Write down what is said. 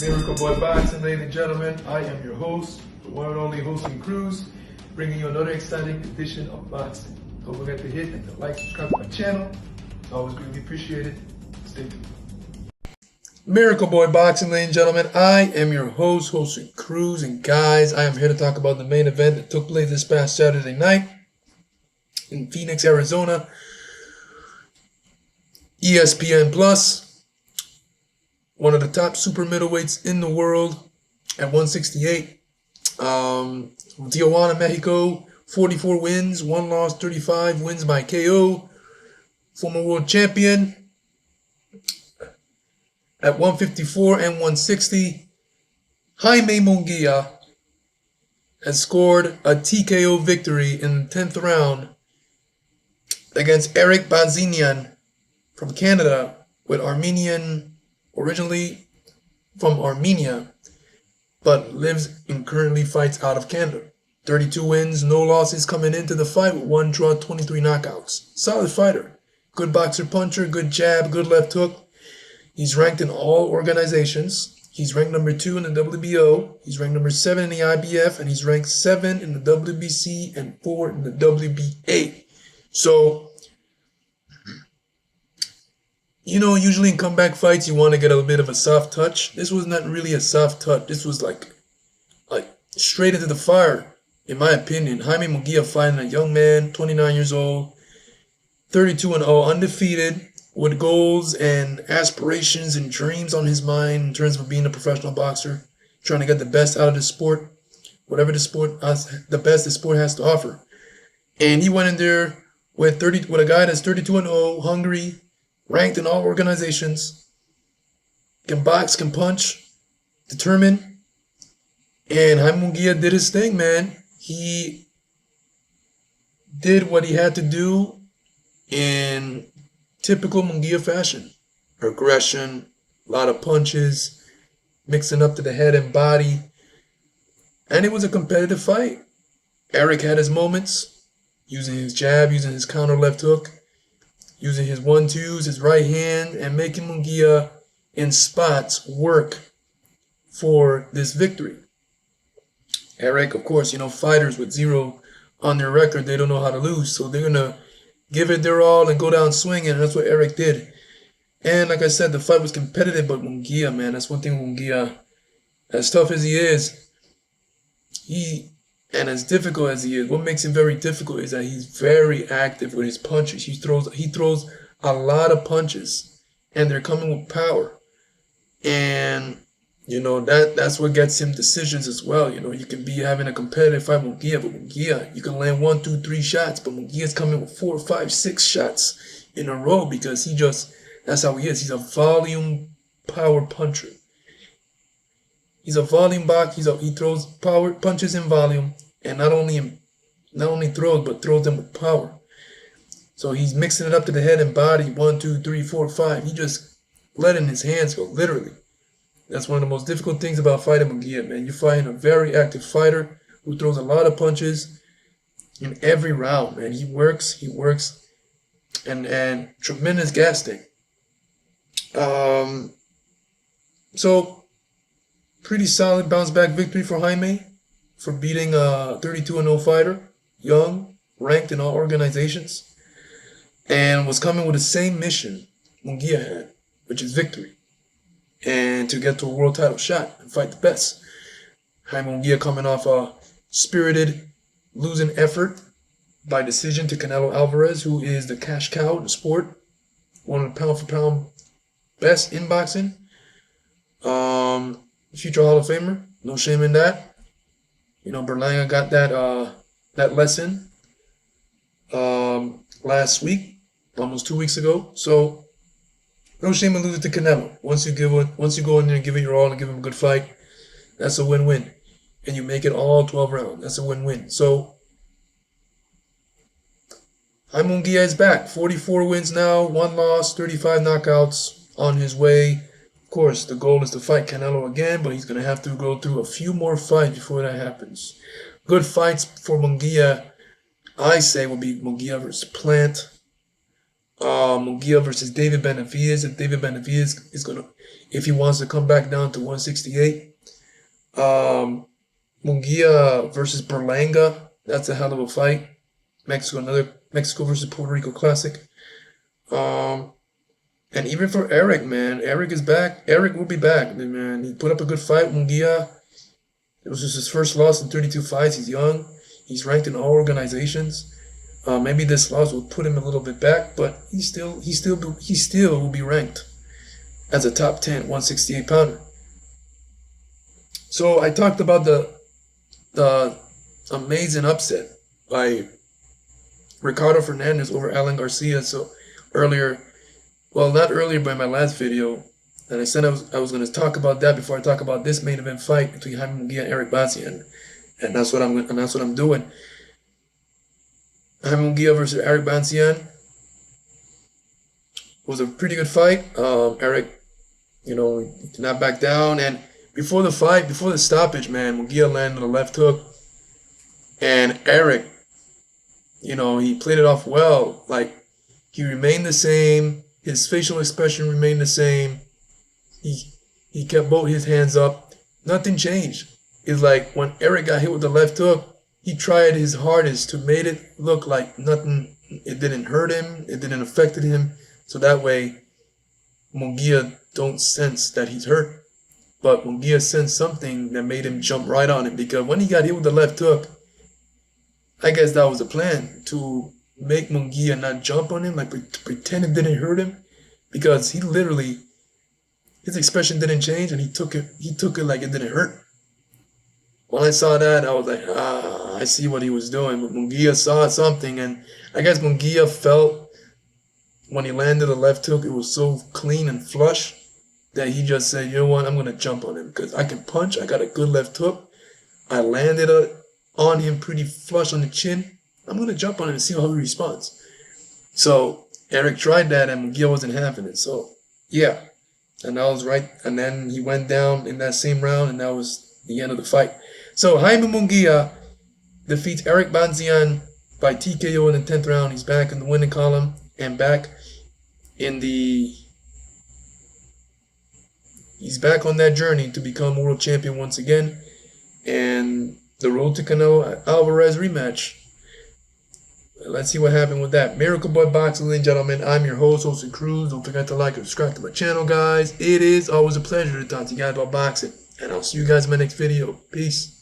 Miracle Boy Boxing, ladies and gentlemen. I am your host, the one and only hosting Cruz, bringing you another exciting edition of boxing. Don't forget to hit and to like, subscribe to my channel. It's always greatly appreciated. Stay tuned. Miracle Boy Boxing, ladies and gentlemen. I am your host, hosting Cruz, and guys, I am here to talk about the main event that took place this past Saturday night in Phoenix, Arizona. ESPN Plus. One of the top super middleweights in the world at 168. Tijuana, Mexico, 44 wins, 1 loss, 35 wins by KO. Former world champion at 154 and 160. Jaime Munguia has scored a TKO victory in the 10th round against Erik Bazinyan from Canada with originally from Armenia, but lives and currently fights out of Canada. 32 wins, no losses coming into the fight with 1 draw, 23 knockouts. Solid fighter. Good boxer puncher, good jab, good left hook. He's ranked in all organizations. He's ranked number 2 in the WBO. He's ranked number 7 in the IBF, and he's ranked 7 in the WBC and 4 in the WBA. So, you know, usually in comeback fights, you want to get a bit of a soft touch. This was not really a soft touch. This was like straight into the fire, in my opinion. Jaime Munguia fighting a young man, 29 years old, 32-0, undefeated, with goals and aspirations and dreams on his mind in terms of being a professional boxer, trying to get the best out of the sport, whatever the best the sport has to offer. And he went in there with a guy that's 32-0, hungry, ranked in all organizations, can box, can punch, determined. And Jaime Munguia did his thing, man. He did what he had to do in typical Munguia fashion. Aggression, a lot of punches, mixing up to the head and body. And it was a competitive fight. Erik had his moments, using his jab, using his counter left hook, using his 1-2s, his right hand, and making Munguia in spots work for this victory. Erik, of course, fighters with 0 on their record, they don't know how to lose, so they're going to give it their all and go down swinging, and that's what Erik did. And like I said, the fight was competitive, but Munguia, man, that's one thing Munguia, as tough as he is, and as difficult as he is, what makes him very difficult is that he's very active with his punches. He throws a lot of punches, and they're coming with power. And that's what gets him decisions as well. You can be having a competitive fight with Munguia, but Munguia, you can land 1, 2, 3 shots, but Munguia's coming with 4, 5, 6 shots in a row because that's how he is. He's a volume power puncher. He's a volume box. He throws power punches in volume, and not only throws, but throws them with power. So he's mixing it up to the head and body. 1, 2, 3, 4, 5. He just letting his hands go, literally. That's one of the most difficult things about fighting Munguia, man. You're fighting a very active fighter who throws a lot of punches in every round, man. He works, and tremendous gas tank. So pretty solid bounce back victory for Jaime for beating a 32-0 fighter, young, ranked in all organizations, and was coming with the same mission Munguia had, which is victory, and to get to a world title shot and fight the best. Jaime Munguia coming off a spirited losing effort by decision to Canelo Alvarez, who is the cash cow in the sport, one of the pound-for-pound best in boxing. Future Hall of Famer, no shame in that. Berlanga got that lesson last week, almost 2 weeks ago. So no shame in losing to Canelo. Once you go in there and give it your all and give him a good fight, that's a win-win. And you make it all 12 rounds. That's a win-win. So Jaime Munguia is back. 44 wins now, 1 loss, 35 knockouts on his way. Of course, the goal is to fight Canelo again, but he's going to have to go through a few more fights before that happens. Good fights for Munguia, I say, will be Munguia versus Plant. Munguia versus David Benavides. If David Benavides is gonna, if he wants to come back down to 168. Munguia versus Berlanga. That's a hell of a fight. Another Mexico versus Puerto Rico classic. And even for Erik, man, Erik is back. Erik will be back, man. He put up a good fight. Munguia. It was just his first loss in 32 fights. He's young. He's ranked in all organizations. Maybe this loss will put him a little bit back, but he still will be ranked as a top 10 168 pounder. So I talked about the amazing upset by Ricardo Fernandez over Alan Garcia. So earlier, well, not earlier, but in my last video, and I said I was going to talk about that before I talk about this main event fight between Jaime Munguia and Erik Bazinyan, and that's what I'm doing. Jaime Munguia versus Erik Bazinyan was a pretty good fight. Erik, did not back down, and before the fight, before the stoppage, man, Munguia landed a left hook, and Erik, he played it off well. Like, he remained the same. His facial expression remained the same. He kept both his hands up. Nothing changed. It's like when Erik got hit with the left hook, he tried his hardest to make it look like nothing. It didn't hurt him. It didn't affect him. So that way, Munguia don't sense that he's hurt. But Munguia sensed something that made him jump right on him. Because when he got hit with the left hook, I guess that was the plan, to make Munguia not jump on him, like pretend it didn't hurt him, because he literally, his expression didn't change, and he took it like it didn't hurt. When I saw that, I was like, I see what he was doing. But Munguia saw something, and I guess Munguia felt when he landed the left hook, it was so clean and flush that he just said, you know what, I'm gonna jump on him because I can punch. I got a good left hook. I landed on him pretty flush on the chin. I'm going to jump on him and see how he responds. So Erik tried that, and Munguia wasn't having it. So, yeah. And that was right. And then he went down in that same round, and that was the end of the fight. So Jaime Munguia defeats Erik Bazinyan by TKO in the 10th round. He's back in the winning column and back in the... He's back on that journey to become world champion once again. And the road to Canelo Alvarez rematch. Let's see what happened with that. Miracle Boy Boxing, ladies and gentlemen. I'm your host, Jose Cruz. Don't forget to like and subscribe to my channel, guys. It is always a pleasure to talk to you guys about boxing. And I'll see you guys in my next video. Peace.